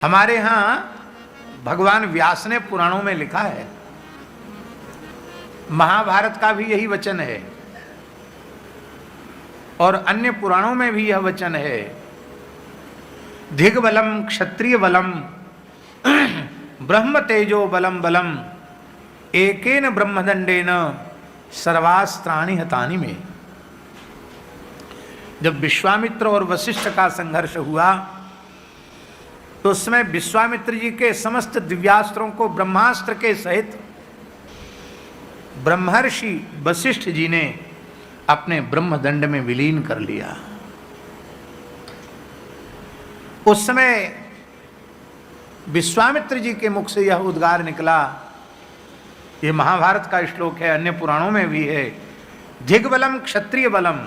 हमारे यहाँ भगवान व्यास ने पुराणों में लिखा है, महाभारत का भी यही वचन है और अन्य पुराणों में भी यह वचन है। धिग्बलम क्षत्रिय बलम ब्रह्म तेजो बलम बलम एकेन ब्रह्मदंडेन सर्वास्त्राणि हतानि में। जब विश्वामित्र और वशिष्ठ का संघर्ष हुआ तो उसमें विश्वामित्र जी के समस्त दिव्यास्त्रों को ब्रह्मास्त्र के सहित ब्रह्मर्षि वशिष्ठ जी ने अपने ब्रह्मदंड में विलीन कर लिया। उस समय विश्वामित्र जी के मुख से यह उद्गार निकला, यह महाभारत का श्लोक है, अन्य पुराणों में भी है। धिग्बलम क्षत्रिय बलम,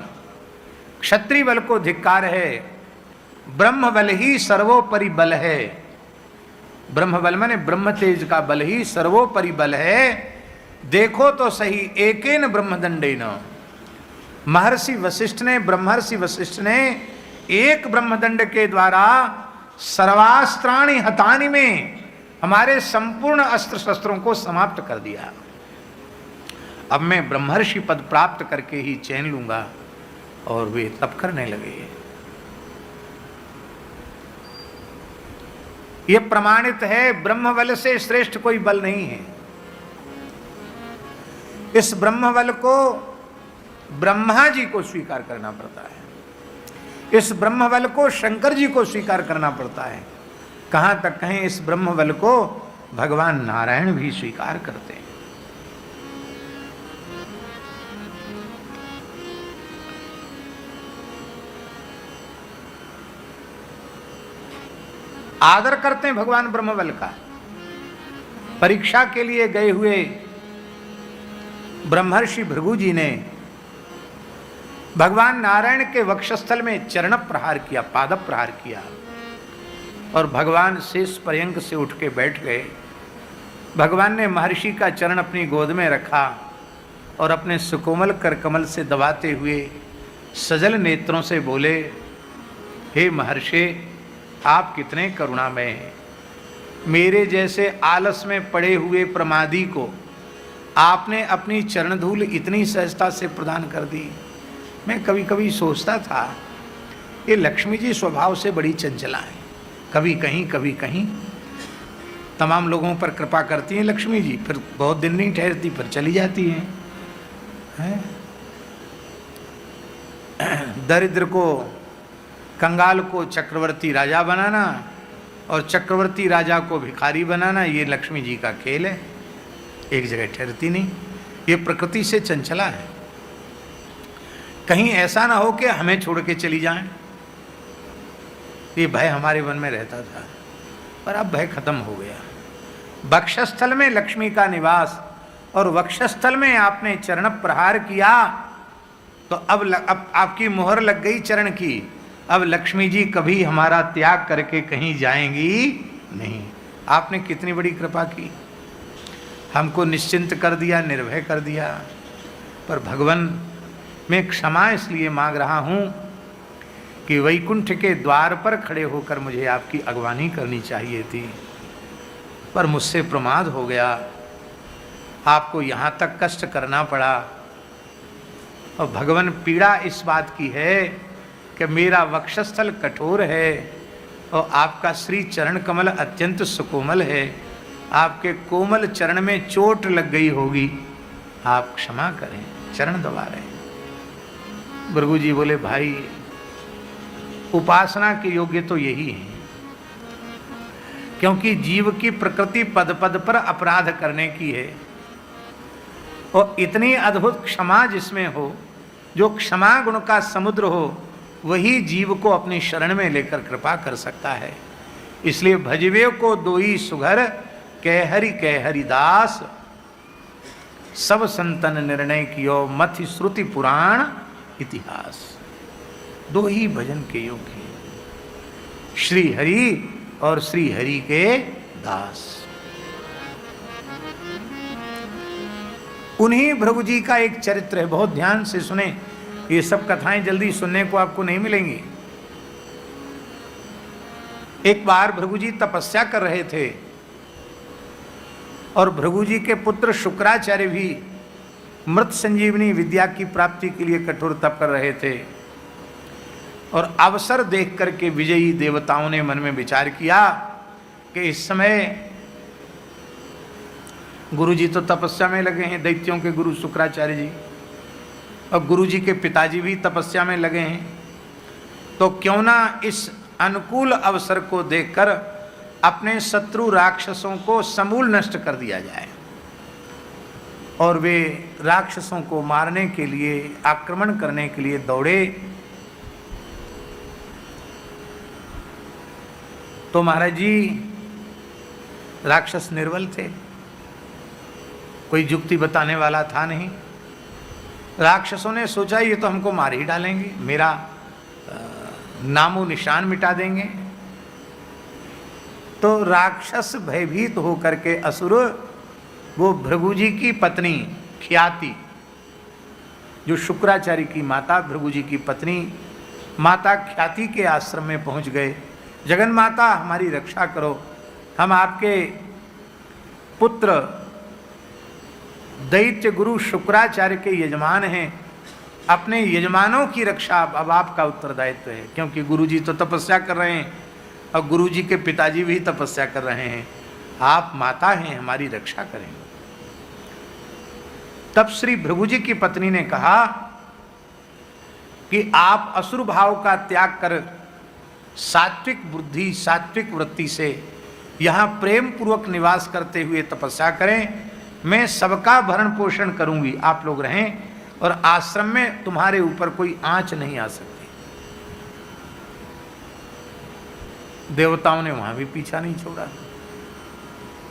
क्षत्रिय बल को धिक्कार है, ब्रह्म बल ही सर्वोपरि बल है। ब्रह्म बल माने ब्रह्म तेज का बल ही सर्वोपरि बल है। देखो तो सही एकेन ब्रह्मदंडेन, महर्षि वशिष्ठ ने, ब्रह्मर्षि वशिष्ठ ने एक ब्रह्मदंड के द्वारा सर्वास्त्राणि हतानि में हमारे संपूर्ण अस्त्र शस्त्रों को समाप्त कर दिया। अब मैं ब्रह्मर्षि पद प्राप्त करके ही चैन लूंगा। और वे तप करने लगे। यह प्रमाणित है, ब्रह्म बल से श्रेष्ठ कोई बल नहीं है। इस ब्रह्म बल को ब्रह्मा जी को स्वीकार करना पड़ता है, इस ब्रह्म बल को शंकर जी को स्वीकार करना पड़ता है। कहां तक कहें, इस ब्रह्म बल को भगवान नारायण भी स्वीकार करते हैं। आदर करते हैं भगवान ब्रह्मबल का। परीक्षा के लिए गए हुए ब्रह्मर्षि भृगु जी ने भगवान नारायण के वक्षस्थल में चरण प्रहार किया, पाद प्रहार किया और भगवान शेष पर्यंक से उठ के बैठ गए। भगवान ने महर्षि का चरण अपनी गोद में रखा और अपने सुकोमल कर कमल से दबाते हुए सजल नेत्रों से बोले, हे महर्षि, आप कितने करुणामय हैं। मेरे जैसे आलस में पड़े हुए प्रमादी को आपने अपनी चरण धूल इतनी सहजता से प्रदान कर दी। मैं कभी कभी सोचता था, ये लक्ष्मी जी स्वभाव से बड़ी चंचला है, कभी कहीं तमाम लोगों पर कृपा करती हैं लक्ष्मी जी, फिर बहुत दिन नहीं ठहरती, फिर चली जाती हैं। दरिद्र को, कंगाल को चक्रवर्ती राजा बनाना और चक्रवर्ती राजा को भिखारी बनाना, ये लक्ष्मी जी का खेल है। एक जगह ठहरती नहीं, ये प्रकृति से चंचला है। कहीं ऐसा ना हो कि हमें छोड़ के चली जाएं, ये भय हमारे मन में रहता था, पर अब भय खत्म हो गया। वक्षस्थल में लक्ष्मी का निवास और वक्षस्थल में आपने चरण प्रहार किया तो अब आपकी मोहर लग गई चरण की। अब लक्ष्मी जी कभी हमारा त्याग करके कहीं जाएंगी नहीं। आपने कितनी बड़ी कृपा की, हमको निश्चिंत कर दिया, निर्भय कर दिया। पर भगवान, मैं क्षमा इसलिए मांग रहा हूँ कि वैकुंठ के द्वार पर खड़े होकर मुझे आपकी अगवानी करनी चाहिए थी, पर मुझसे प्रमाद हो गया, आपको यहाँ तक कष्ट करना पड़ा। और भगवान, पीड़ा इस बात की है कि मेरा वक्षस्थल कठोर है और आपका श्री चरण कमल अत्यंत सुकोमल है। आपके कोमल चरण में चोट लग गई होगी, आप क्षमा करें, चरण दबा रहे हैं। भृगु जी बोले, भाई, उपासना के योग्य तो यही है, क्योंकि जीव की प्रकृति पद पद पर अपराध करने की है और इतनी अद्भुत क्षमा जिसमें हो, जो क्षमा गुण का समुद्र हो, वही जीव को अपनी शरण में लेकर कृपा कर सकता है। इसलिए भजवे को दोई सुघर कह हरिदास, सब संतन निर्णय कियो मथि श्रुति पुराण इतिहास। दो ही भजन के योग्य, श्री हरि और श्री हरि के दास। उन्हीं भृगु जी का एक चरित्र है, बहुत ध्यान से सुने, ये सब कथाएं जल्दी सुनने को आपको नहीं मिलेंगी। एक बार भृगु जी तपस्या कर रहे थे और भृगु जी के पुत्र शुक्राचार्य भी मृत संजीवनी विद्या की प्राप्ति के लिए कठोर तप कर रहे थे। और अवसर देख करके विजयी देवताओं ने मन में विचार किया कि इस समय गुरु जी तो तपस्या में लगे हैं, दैत्यों के गुरु शुक्राचार्य जी, और गुरु जी के पिताजी भी तपस्या में लगे हैं, तो क्यों ना इस अनुकूल अवसर को देखकर अपने शत्रु राक्षसों को समूल नष्ट कर दिया जाए। और वे राक्षसों को मारने के लिए, आक्रमण करने के लिए दौड़े। तो महाराज जी राक्षस निर्बल थे, कोई युक्ति बताने वाला था नहीं। राक्षसों ने सोचा ये तो हमको मार ही डालेंगे, मेरा नामो निशान मिटा देंगे। तो राक्षस भयभीत होकर के असुर वो भृगु जी की पत्नी ख्याति, जो शुक्राचार्य की माता, भृगु जी की पत्नी माता ख्याति के आश्रम में पहुंच गए। जगन माता हमारी रक्षा करो, हम आपके पुत्र दैत्य गुरु शुक्राचार्य के यजमान हैं, अपने यजमानों की रक्षा अब आपका उत्तरदायित्व है, क्योंकि गुरुजी तो तपस्या कर रहे हैं और गुरुजी के पिताजी भी तपस्या कर रहे हैं, आप माता हैं, हमारी रक्षा करें। तब श्री भृगु जी की पत्नी ने कहा कि आप असुर भाव का त्याग कर सात्विक बुद्धि, सात्विक वृत्ति से यहाँ प्रेम पूर्वक निवास करते हुए तपस्या करें, मैं सबका भरण पोषण करूंगी, आप लोग रहें और आश्रम में तुम्हारे ऊपर कोई आंच नहीं आ सकती। देवताओं ने वहां भी पीछा नहीं छोड़ा,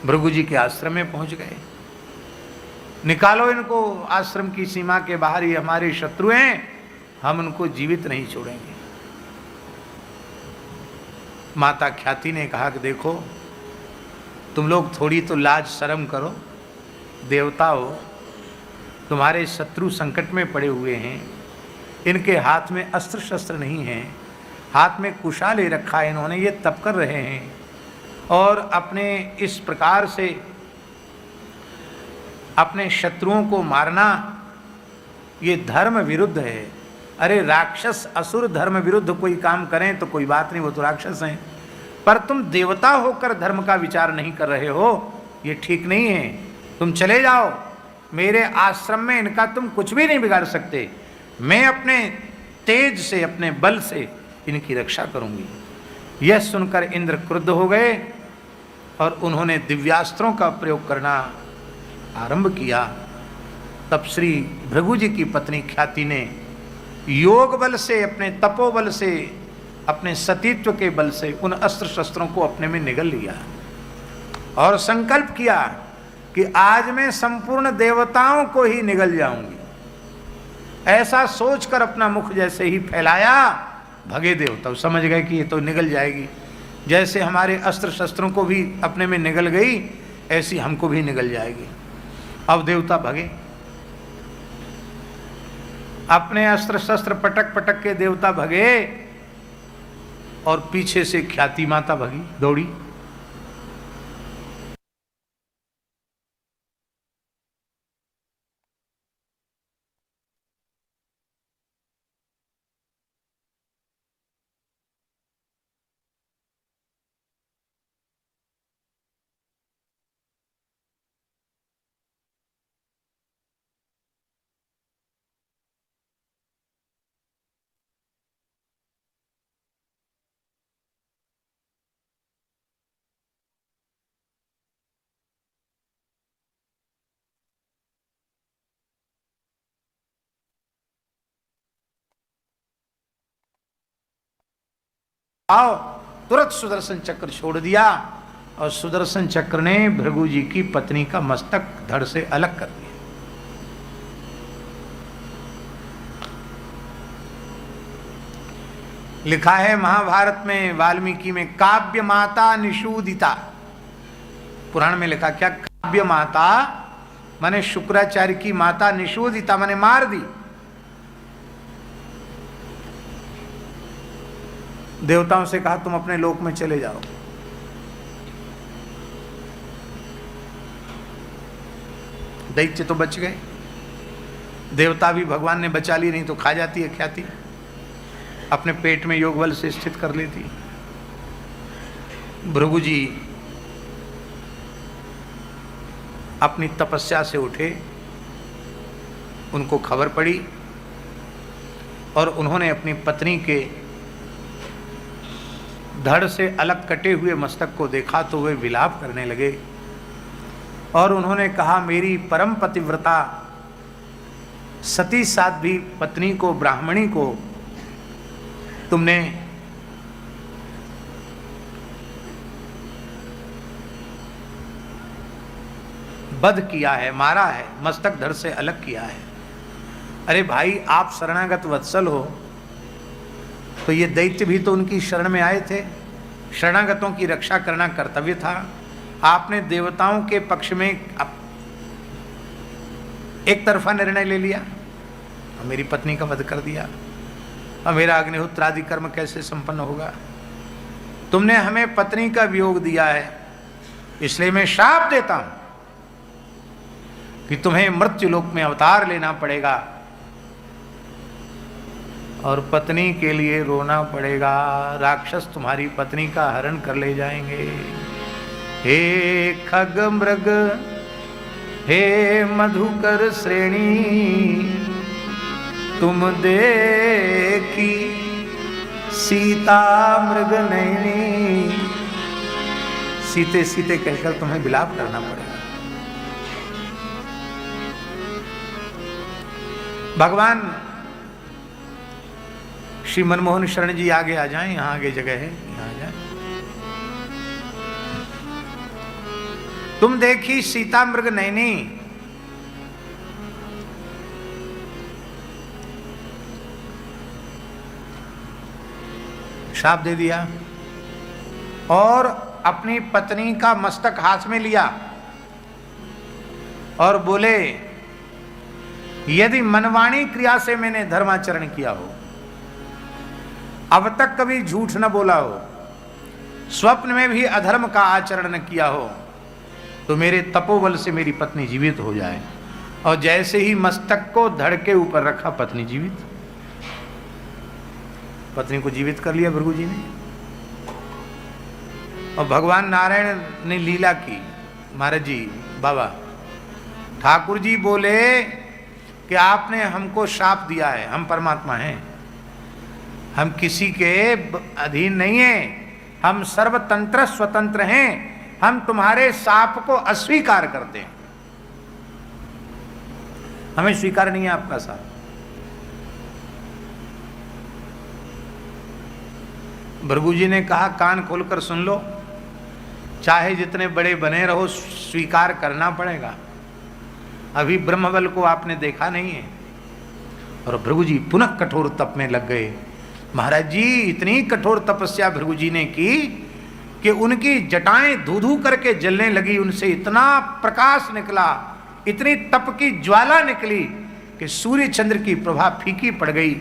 भृगु जी के आश्रम में पहुंच गए। निकालो इनको आश्रम की सीमा के बाहर, ये हमारे शत्रु हैं, हम उनको जीवित नहीं छोड़ेंगे। माता ख्याति ने कहा कि देखो तुम लोग थोड़ी तो लाज शर्म करो, देवता हो, तुम्हारे शत्रु संकट में पड़े हुए हैं, इनके हाथ में अस्त्र शस्त्र नहीं हैं, हाथ में कुशा ले रखा है इन्होंने, ये तप कर रहे हैं और अपने इस प्रकार से अपने शत्रुओं को मारना ये धर्म विरुद्ध है। अरे राक्षस असुर धर्म विरुद्ध कोई काम करें तो कोई बात नहीं, वो तो राक्षस हैं, पर तुम देवता होकर धर्म का विचार नहीं कर रहे हो, ये ठीक नहीं है, तुम चले जाओ, मेरे आश्रम में इनका तुम कुछ भी नहीं बिगाड़ सकते, मैं अपने तेज से, अपने बल से इनकी रक्षा करूंगी। यह सुनकर इंद्र क्रुद्ध हो गए और उन्होंने दिव्यास्त्रों का प्रयोग करना आरंभ किया। तब श्री भृगु जी की पत्नी ख्याति ने योग बल से, अपने तपोबल से, अपने सतीत्व के बल से उन अस्त्र शस्त्रों को अपने में निगल लिया और संकल्प किया कि आज मैं संपूर्ण देवताओं को ही निगल जाऊंगी। ऐसा सोचकर अपना मुख जैसे ही फैलाया, भगे देवता समझ गए कि ये तो निगल जाएगी, जैसे हमारे अस्त्र शस्त्रों को भी अपने में निगल गई ऐसी हमको भी निगल जाएगी। अब देवता भगे, अपने अस्त्र शस्त्र पटक पटक के देवता भगे और पीछे से ख्याति माता भगी, दौड़ी। आओ, तुरंत सुदर्शन चक्र छोड़ दिया और सुदर्शन चक्र ने भृगु जी की पत्नी का मस्तक धड़ से अलग कर दिया। लिखा है महाभारत में, वाल्मीकि में, काव्य माता निषूदिता। पुराण में लिखा क्या? काव्य माता माने शुक्राचार्य की माता, निषूदिता माने मार दी। देवताओं से कहा तुम अपने लोक में चले जाओ। दैत्य तो बच गए, देवता भी भगवान ने बचा ली, नहीं तो खा जाती है ख्याति, अपने पेट में योग बल से स्थित कर लेती। भृगु जी अपनी तपस्या से उठे, उनको खबर पड़ी और उन्होंने अपनी पत्नी के धड़ से अलग कटे हुए मस्तक को देखा तो वे विलाप करने लगे और उन्होंने कहा, मेरी परम पतिव्रता सती साध्वी पत्नी को, ब्राह्मणी को तुमने वध किया है, मारा है, मस्तक धड़ से अलग किया है। अरे भाई, आप शरणागत वत्सल हो, तो ये दैत्य भी तो उनकी शरण में आए थे, शरणागतों की रक्षा करना कर्तव्य था। आपने देवताओं के पक्ष में एक तरफा निर्णय ले लिया और मेरी पत्नी का वध कर दिया, और मेरा अग्निहोत्र आदि कर्म कैसे संपन्न होगा? तुमने हमें पत्नी का वियोग दिया है, इसलिए मैं शाप देता हूं कि तुम्हें मृत्यु लोक में अवतार लेना पड़ेगा और पत्नी के लिए रोना पड़ेगा। राक्षस तुम्हारी पत्नी का हरण कर ले जाएंगे। हे खग मृग, हे मधुकर श्रेणी, तुम देखी सीता मृग नैनी। सीते सीते कहकर तुम्हें विलाप करना पड़ेगा। भगवान श्री मनमोहन शरण जी आगे आ जाएं, यहां आगे जगह है, यहां आ जाएं। तुम देखी सीता मृग नैनी, शाप दे दिया और अपनी पत्नी का मस्तक हाथ में लिया और बोले, यदि मनवाणी क्रिया से मैंने धर्माचरण किया हो, अब तक कभी झूठ न बोला हो, स्वप्न में भी अधर्म का आचरण न किया हो, तो मेरे तपोबल से मेरी पत्नी जीवित हो जाए। और जैसे ही मस्तक को धड़ के ऊपर रखा, पत्नी जीवित, पत्नी को जीवित कर लिया भृगु जी ने। और भगवान नारायण ने लीला की। महाराज जी, बाबा ठाकुर जी बोले कि आपने हमको शाप दिया है, हम परमात्मा हैं, हम किसी के अधीन नहीं हैं, हम सर्वतंत्र स्वतंत्र हैं, हम तुम्हारे शाप को अस्वीकार करते हैं, हमें स्वीकार नहीं है आपका शाप। भृगु जी ने कहा, कान खोलकर सुन लो, चाहे जितने बड़े बने रहो, स्वीकार करना पड़ेगा। अभी ब्रह्मबल को आपने देखा नहीं है। और भृगु जी पुनः कठोर तप में लग गए। महाराज जी, इतनी कठोर तपस्या भृगु जी ने की कि उनकी जटाएं धू धू करके जलने लगी, उनसे इतना प्रकाश निकला, इतनी तप की ज्वाला निकली कि सूर्य चंद्र की प्रभा फीकी पड़ गई,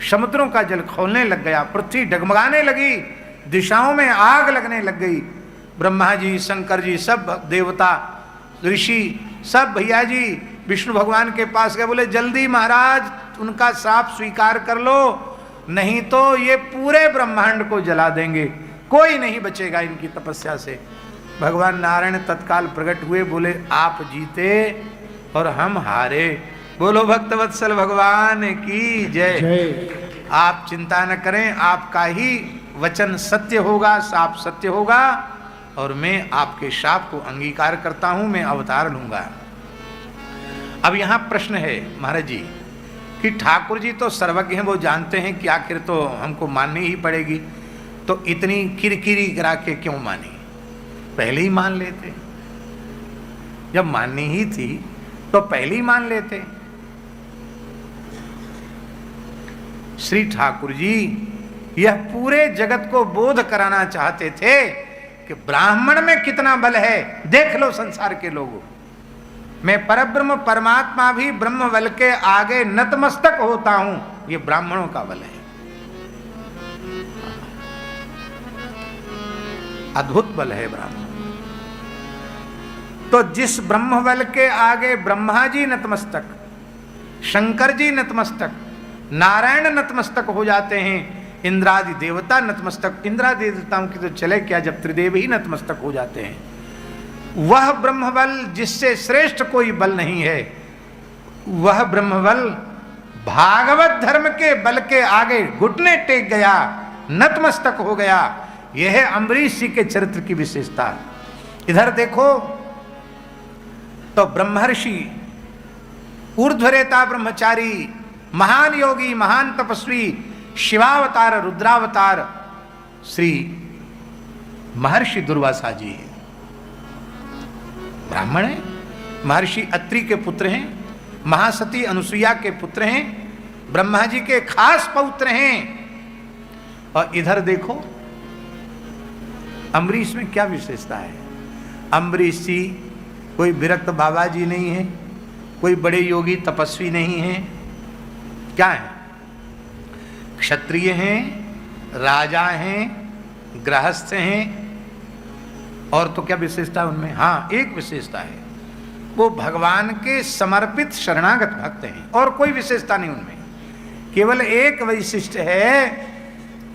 समुद्रों का जल खौलने लग गया, पृथ्वी डगमगाने लगी, दिशाओं में आग लगने लग गई। ब्रह्मा जी, शंकर जी, सब देवता, ऋषि, सब भैया जी विष्णु भगवान के पास गए, बोले जल्दी महाराज उनका शाप स्वीकार कर लो, नहीं तो ये पूरे ब्रह्मांड को जला देंगे, कोई नहीं बचेगा इनकी तपस्या से। भगवान नारायण तत्काल प्रकट हुए, बोले आप जीते और हम हारे। बोलो भक्तवत्सल भगवान की जय। आप चिंता न करें, आपका ही वचन सत्य होगा, शाप सत्य होगा, और मैं आपके शाप को अंगीकार करता हूं, मैं अवतार लूंगा। अब यहां प्रश्न है महाराज जी कि ठाकुर जी तो सर्वज्ञ हैं, वो जानते हैं कि आखिर तो हमको माननी ही पड़ेगी, तो इतनी किरकिरी करा के क्यों मानी? पहले ही मान लेते, जब माननी ही थी तो पहले ही मान लेते। श्री ठाकुर जी यह पूरे जगत को बोध कराना चाहते थे कि ब्राह्मण में कितना बल है, देख लो संसार के लोगों, मैं परब्रह्म परमात्मा भी ब्रह्म बल के आगे नतमस्तक होता हूं, ये ब्राह्मणों का बल है। अद्भुत बल है ब्राह्मण। तो जिस ब्रह्म बल के आगे ब्रह्मा जी नतमस्तक, शंकर जी नतमस्तक, नारायण नतमस्तक हो जाते हैं, इंद्रादि देवता नतमस्तक, इंद्रादि देवताओं की तो चले क्या, जब त्रिदेव ही नतमस्तक हो जाते हैं, वह ब्रह्म बल जिससे श्रेष्ठ कोई बल नहीं है, वह ब्रह्म बल भागवत धर्म के बल के आगे घुटने टेक गया, नतमस्तक हो गया। यह है अम्बरीश जी के चरित्र की विशेषता। इधर देखो तो ब्रह्मर्षि, ऊर्ध्वरेता ब्रह्मचारी, महान योगी, महान तपस्वी, शिवावतार, रुद्रावतार श्री महर्षि दुर्वासा जी है। ब्राह्मण है, महर्षि अत्रि के पुत्र हैं, महासती अनुसुईया के पुत्र हैं, ब्रह्मा जी के खास पौत्र हैं। और इधर देखो अम्बरीश में क्या विशेषता है। अम्बरीश जी कोई विरक्त बाबा जी नहीं है, कोई बड़े योगी तपस्वी नहीं है, क्या है, क्षत्रिय हैं, राजा हैं, गृहस्थ हैं। और तो क्या विशेषता उनमें, हाँ एक विशेषता है, वो भगवान के समर्पित शरणागत भक्त हैं, और कोई विशेषता नहीं उनमें। केवल एक वैशिष्ट है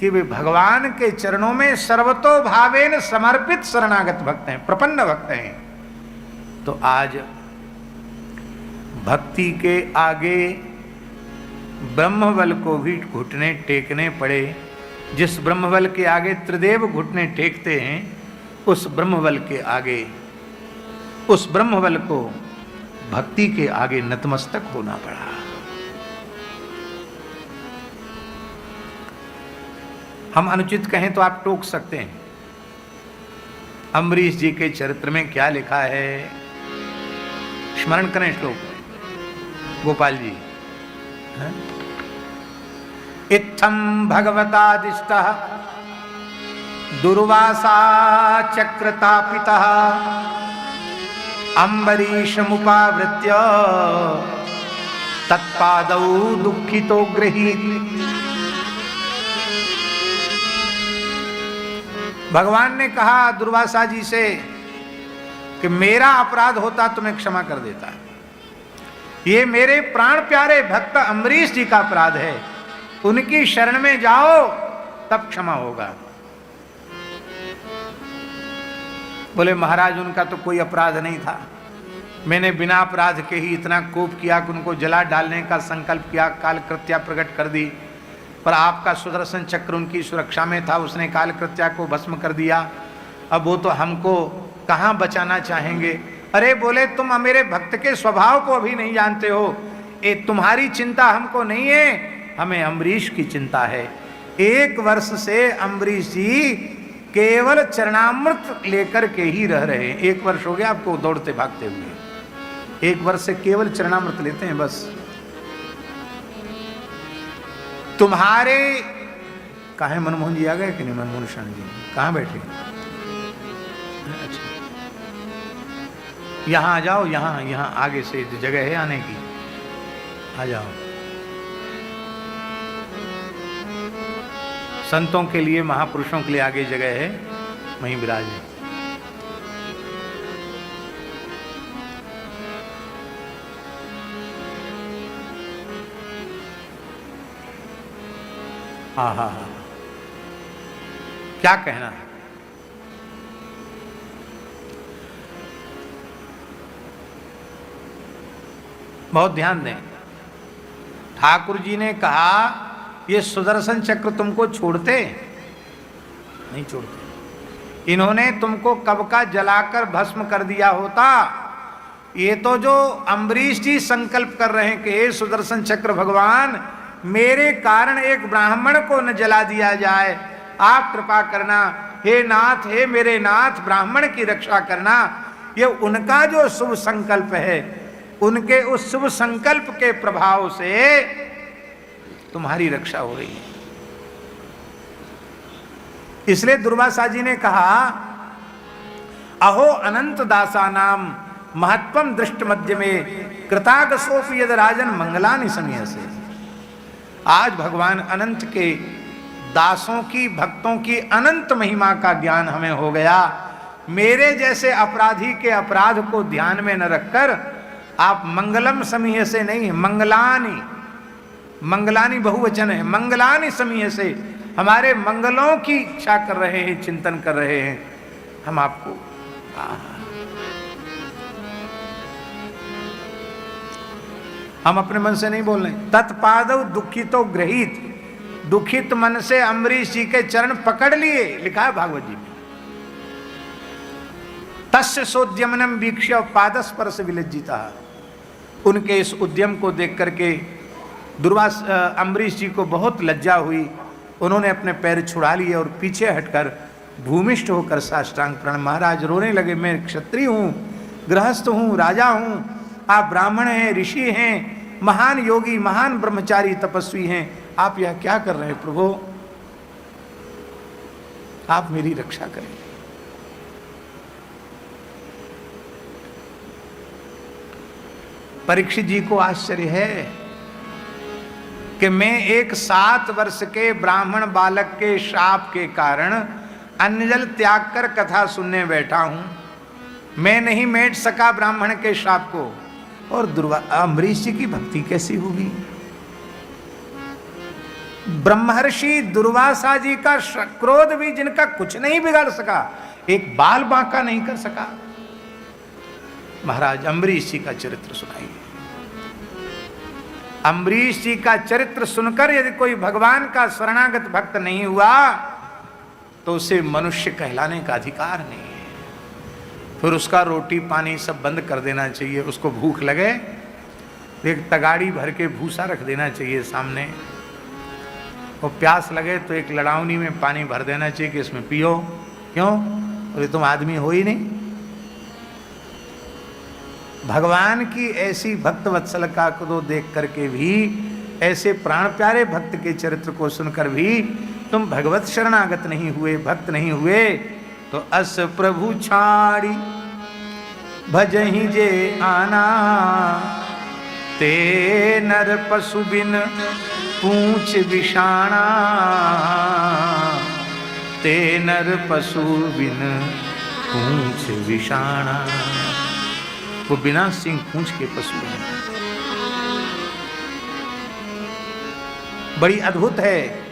कि वे भगवान के चरणों में सर्वतो भावेन समर्पित शरणागत भक्त हैं, प्रपन्न भक्त हैं। तो आज भक्ति के आगे ब्रह्म बल को भी घुटने टेकने पड़े। जिस ब्रह्म बल के आगे त्रिदेव घुटने टेकते हैं, उस ब्रह्म बल के आगे, उस ब्रह्म बल को भक्ति के आगे नतमस्तक होना पड़ा। हम अनुचित कहें तो आप टोक सकते हैं। अम्बरीश जी के चरित्र में क्या लिखा है, स्मरण करें श्लोक, गोपाल जी। इत्थम भगवतादिष्टः दुर्वासा चक्रतापितः अम्बरीशमुपावृत्य तत्पादौ दुःखितो गृहीत। भगवान ने कहा दुर्वासा जी से कि मेरा अपराध होता तो मैं क्षमा कर देता, ये मेरे प्राण प्यारे भक्त अम्बरीश जी का अपराध है, उनकी शरण में जाओ तब क्षमा होगा। बोले महाराज उनका तो कोई अपराध नहीं था, मैंने बिना अपराध के ही इतना कोप किया कि उनको जला डालने का संकल्प किया, कालकृत्या प्रकट कर दी, पर आपका सुदर्शन चक्र उनकी सुरक्षा में था, उसने कालकृत्या को भस्म कर दिया। अब वो तो हमको कहाँ बचाना चाहेंगे। अरे बोले तुम मेरे भक्त के स्वभाव को अभी नहीं जानते हो, ये तुम्हारी चिंता हमको नहीं है, हमें अम्बरीश की चिंता है। 1 वर्ष से अम्बरीश जी केवल चरणामृत लेकर के ही रह रहे हैं। 1 वर्ष हो गया आपको दौड़ते भागते हुए, 1 वर्ष से केवल चरणामृत लेते हैं बस। तुम्हारे कहाँ मनमोहन जी आ गए कि नहीं, मनमोहन शाह जी कहाँ बैठे, अच्छा यहाँ आ जाओ, यहाँ आगे से जगह है आने की, आ जाओ। संतों के लिए, महापुरुषों के लिए आगे जगह है, वहीं विराजे। हाँ, क्या कहना है। बहुत ध्यान दें, ठाकुर जी ने कहा ये सुदर्शन चक्र तुमको छोड़ते नहीं, छोड़ते। इन्होंने तुमको कब का जलाकर भस्म कर दिया होता। ये तो जो अम्बरीश जी संकल्प कर रहे हैं कि हे सुदर्शन चक्र भगवान, मेरे कारण एक ब्राह्मण को न जला दिया जाए, आप कृपा करना, हे नाथ, हे मेरे नाथ, ब्राह्मण की रक्षा करना। ये उनका जो शुभ संकल्प है, उनके उस शुभ संकल्प के प्रभाव से तुम्हारी रक्षा हो रही है। इसलिए दुर्वासा जी ने कहा अहो अनंत दासा नाम महत्वम दृष्ट मध्य में कृतागसोपि यद राजन मंगलानि समय से। आज भगवान अनंत के दासों की, भक्तों की अनंत महिमा का ज्ञान हमें हो गया। मेरे जैसे अपराधी के अपराध को ध्यान में न रखकर आप मंगलम समीह से नहीं, मंगलानी, मंगलानी बहुवचन है, मंगलानी समीह से हमारे मंगलों की इच्छा कर रहे हैं, चिंतन कर रहे हैं। हम आपको हम अपने मन से नहीं बोल रहे। तत्पादव दुखितो ग्रहित, दुखित मन से अम्बरीश जी के चरण पकड़ लिए, लिखा है भागवत जी में। तस्य सोद्यमनम वीक्ष्य पादस्पर्श विलज्जिता, उनके इस उद्यम को देख करके अम्बरीश जी को बहुत लज्जा हुई। उन्होंने अपने पैर छुड़ा लिए और पीछे हटकर भूमिष्ठ होकर साष्टांग प्रणम। महाराज रोने लगे, मैं क्षत्रिय हूँ, गृहस्थ हूँ, राजा हूँ, आप ब्राह्मण हैं, ऋषि हैं, महान योगी, महान ब्रह्मचारी, तपस्वी हैं, आप यह क्या कर रहे हैं प्रभु, आप मेरी रक्षा करें। परीक्षित जी को आश्चर्य है कि मैं एक 7 वर्ष के ब्राह्मण बालक के शाप के कारण अन्न जल त्याग कर कथा सुनने बैठा हूं, मैं नहीं मेट सका ब्राह्मण के शाप को, और अम्बरीश जी की भक्ति कैसी होगी। ब्रह्मर्षि दुर्वासा जी का क्रोध भी जिनका कुछ नहीं बिगाड़ सका, एक बाल बांका नहीं कर सका। महाराज अम्बरीश जी का चरित्र सुनाइए। अम्बरीश जी का चरित्र सुनकर यदि कोई भगवान का शरणागत भक्त नहीं हुआ तो उसे मनुष्य कहलाने का अधिकार नहीं है। फिर उसका रोटी पानी सब बंद कर देना चाहिए। उसको भूख लगे एक तगाड़ी भर के भूसा रख देना चाहिए सामने, और प्यास लगे तो एक लड़ावनी में पानी भर देना चाहिए कि इसमें पियो। क्यों? अरे तुम आदमी हो ही नहीं। भगवान की ऐसी भक्त वत्सलता को देख करके भी, ऐसे प्राण प्यारे भक्त के चरित्र को सुनकर भी तुम भगवत शरणागत नहीं हुए, भक्त नहीं हुए, तो अस प्रभु छाड़ी भजहि जे आना, ते नर पशु बिन पूछ विषाणा, ते नर पशु बिन पूछ विषाणा। वो बिना सिंह पूंछ के पशु हैं। बड़ी अद्भुत है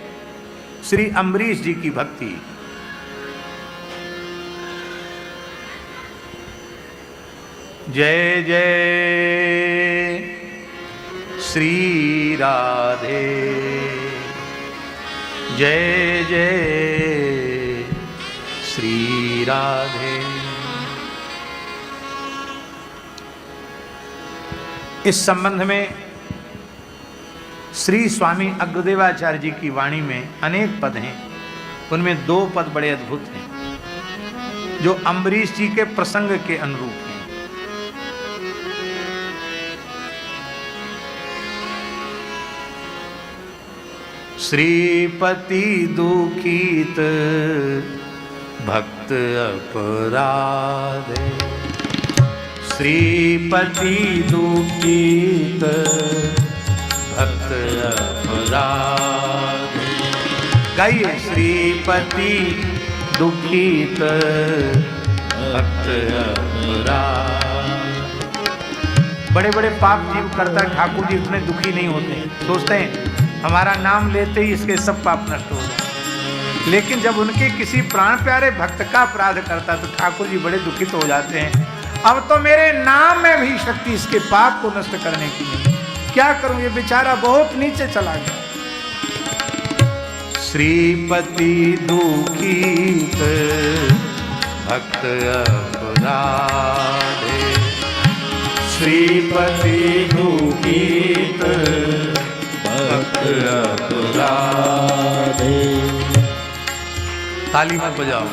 श्री अम्बरीश जी की भक्ति। जय जय श्री राधे, जय जय श्री राधे। इस संबंध में श्री स्वामी अग्रदेवाचार्य जी की वाणी में अनेक पद हैं, उनमें 2 पद बड़े अद्भुत हैं जो अम्बरीश जी के प्रसंग के अनुरूप हैं। श्रीपति दुखित भक्त अपराधे, श्रीपति दुखित भक्त अपराधे। गाइए, श्रीपति दुखित भक्त अपराधे। बड़े बड़े पाप जीव करता ठाकुर जी उतने दुखी नहीं होते, सोचते हैं हमारा नाम लेते ही इसके सब पाप नष्ट हो जाए, लेकिन जब उनके किसी प्राण प्यारे भक्त का अपराध करता तो ठाकुर जी बड़े दुखित हो जाते हैं। अब तो मेरे नाम में भी शक्ति इसके पाप को नष्ट करने की नहीं, क्या करूं, ये बेचारा बहुत नीचे चला गया। श्रीपति दुखित भक्त अपराधे, श्रीपति दुखित भक्त अपराधे। ताली मत बजाओ।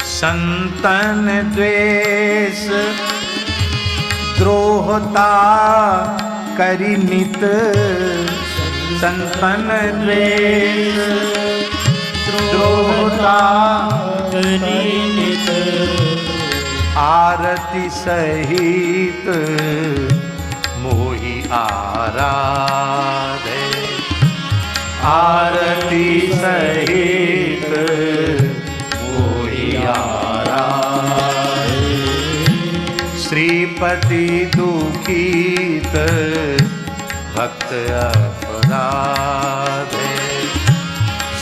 संतन द्वेष द्रोहता करि नित, संतन द्वेष द्रोहता करि नित, आरती सहित मोहि आराधे, आरती सहित मोहि आराधे। श्रीपति दुखित भक्त अपराधे।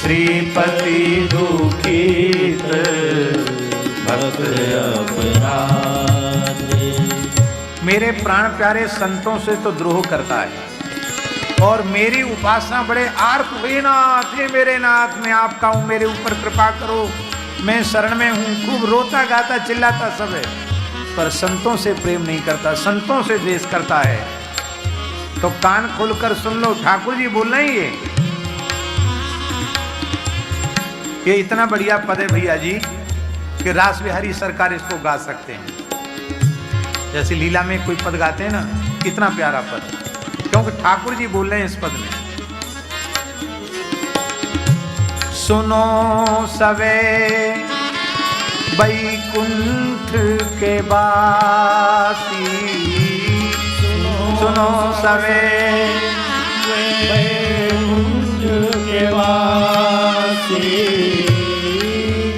श्रीपति दुखित भक्त अपराधे। मेरे प्राण प्यारे संतों से तो द्रोह करता है और मेरी उपासना बड़े आर्त हुए नाथ, हे मेरे नाथ मैं आपका हूँ, मेरे ऊपर कृपा करो, मैं शरण में हूँ, खूब रोता गाता चिल्लाता सब है, पर संतों से प्रेम नहीं करता, संतों से द्वेष करता है। तो कान खोलकर सुन लो, ठाकुर जी बोल रहे हैं ये इतना बढ़िया पद है भैया जी कि रास बिहारी सरकार इसको गा सकते हैं। जैसे लीला में कोई पद गाते हैं ना, कितना प्यारा पद, क्योंकि ठाकुर जी बोल रहे हैं इस पद में। सुनो सवे वैकुंठ के बासी, सुनो सवे वैकुंठ के बासी,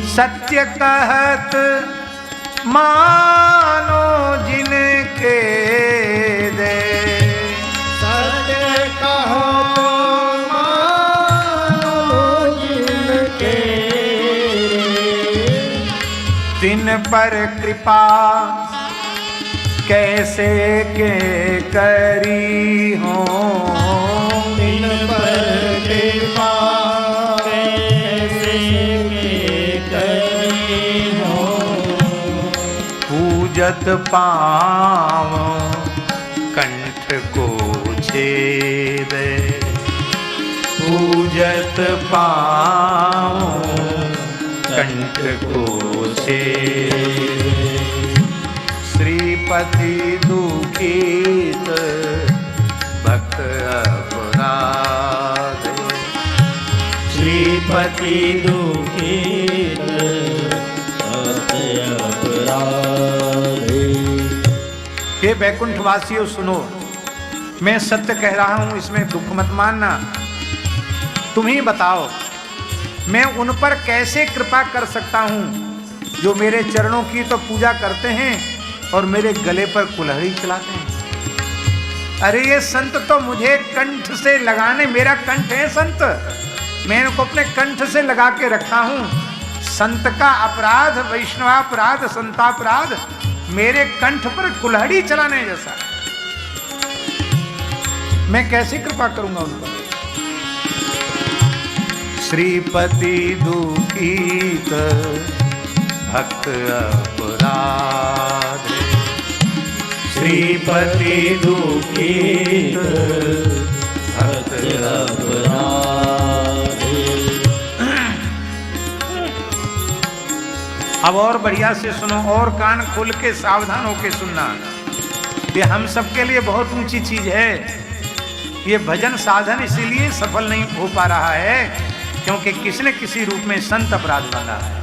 सत्य कहत मानो जिनके दे। सत्य कहत मानो जिनके तिन पर कृपा कैसे के करी हो। तिन पर कृपा कैसे के करी हो। पूजत पाँव कंठ को छेदे। पूजत पाँव कंठ को छेदे। श्रीपति दुखित भक्त अपराधे। श्रीपति दुखित भक्त अपराधे। हे वैकुंठवासियों सुनो, मैं सत्य कह रहा हूं, इसमें दुख मत मानना। तुम ही बताओ मैं उन पर कैसे कृपा कर सकता हूं जो मेरे चरणों की तो पूजा करते हैं और मेरे गले पर कुल्हाड़ी चलाते हैं। अरे ये संत तो मुझे कंठ से लगाने, मेरा कंठ है संत, मैं इनको अपने कंठ से लगा के रखा हूं। संत का अपराध, वैष्णवापराध, संतापराध मेरे कंठ पर कुल्हाड़ी चलाने जैसा। मैं कैसे कृपा करूंगा उन पर। श्रीपति दुखित भक्त अपराध। श्रीपति दुखित भक्त अपराध। अब और बढ़िया से सुनो और कान खोल के सावधान होके सुनना। ये हम सबके लिए बहुत ऊंची चीज है। ये भजन साधन इसीलिए सफल नहीं हो पा रहा है क्योंकि किसी न किसी रूप में संत अपराध बना है।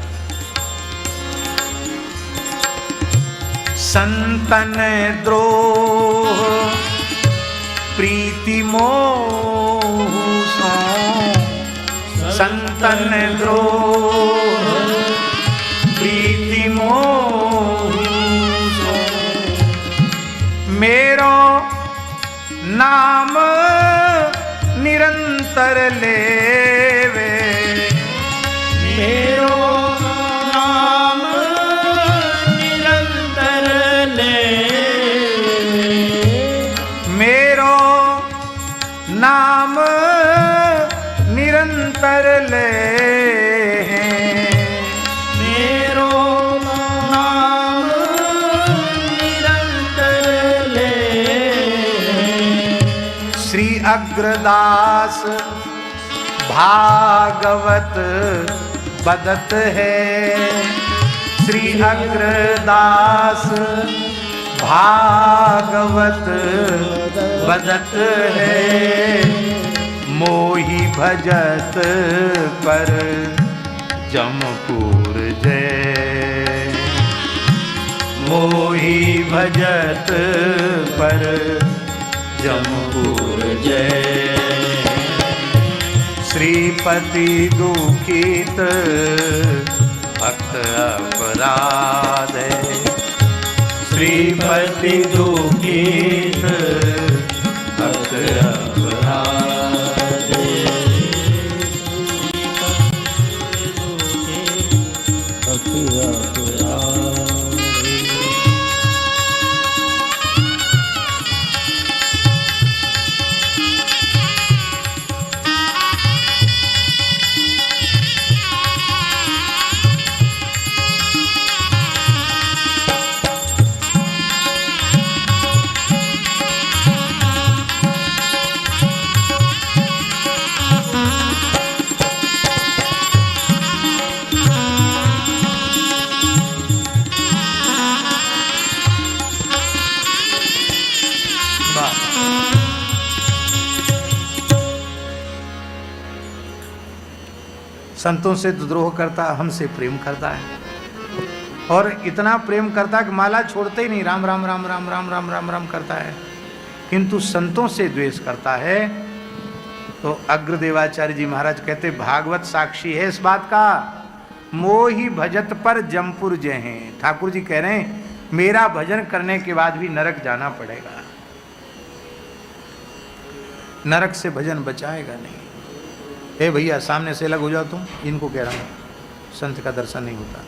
संतन द्रोह प्रीति मोह सो। संतन द्रोह प्रीति मोह सो। मेरो नाम निरंतर लेवे। मेरो नाम निरंतर लेवे। मेरो नाम निरंतर ले। मेरो नाम निरंतर ले। श्री अग्रदास भागवत बदत है। श्री अग्रदास भागवत बदत है। मोहि भजत पर जमपुर जय। मोहि भजत पर जमपुर जय। श्रीपति दुखित भक्त अपराध, श्रीपति दुखित भक्त अपराध। संतों से द्रोह करता, हमसे प्रेम करता है, और इतना प्रेम करता है कि माला छोड़ते ही नहीं, राम राम राम राम राम राम राम राम करता है। किंतु संतों से द्वेष करता है। तो अग्रदेवाचार्य जी महाराज कहते, भागवत साक्षी है इस बात का, मोहि भजत पर जमपुर जय हैं। ठाकुर जी कह रहे हैं मेरा भजन करने के बाद भी नरक जाना पड़ेगा, नरक से भजन बचाएगा नहीं। ए भैया सामने से अलग हो जाओ तुम, इनको कह रहा हूँ, संत का दर्शन नहीं होता।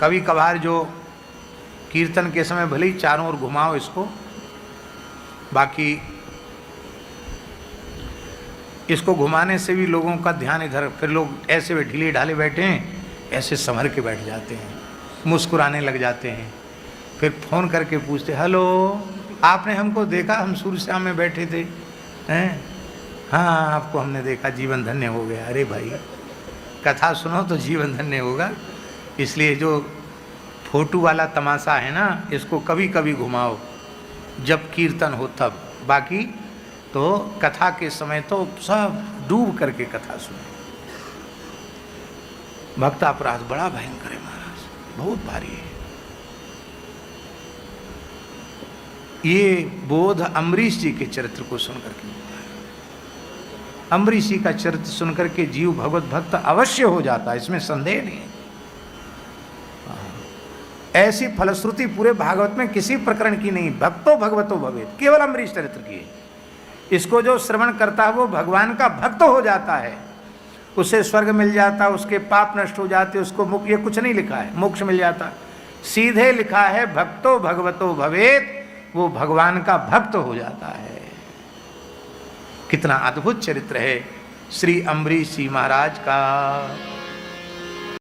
कभी कभार जो कीर्तन के समय भले ही चारों ओर घुमाओ इसको, बाकी इसको घुमाने से भी लोगों का ध्यान इधर, फिर लोग ऐसे वे ढीले ढाले बैठे हैं, ऐसे संभर के बैठ जाते हैं, मुस्कुराने लग जाते हैं, फिर फ़ोन करके पूछते, हेलो आपने हमको देखा, हम सूर्यश्याम में बैठे थे हैं? हाँ आपको हमने देखा, जीवन धन्य हो गया। अरे भाई कथा सुनो तो जीवन धन्य होगा, इसलिए जो फोटो वाला तमाशा है ना, इसको कभी कभी घुमाओ जब कीर्तन हो तब, बाकी तो कथा के समय तो सब डूब करके कथा सुने। भक्त अपराध बड़ा भयंकर है महाराज, बहुत भारी है। ये बोध अम्बरीश जी के चरित्र को सुनकर के होता है। अम्बरीश जी का चरित्र सुनकर के जीव भगवत भक्त अवश्य हो जाता है, इसमें संदेह नहीं है। ऐसी फलश्रुति पूरे भागवत में किसी प्रकरण की नहीं, भक्तो भगवतो भवेत, केवल अम्बरीश चरित्र की है। इसको जो श्रवण करता है वो भगवान का भक्त हो जाता है, उसे स्वर्ग मिल जाता, उसके पाप नष्ट हो जाते, उसको मुक्ति, ये कुछ नहीं लिखा है, मोक्ष मिल जाता, सीधे लिखा है भक्तो भगवतो भवेत, वो भगवान का भक्त हो जाता है। कितना अद्भुत चरित्र है श्री अम्बरीश जी महाराज का।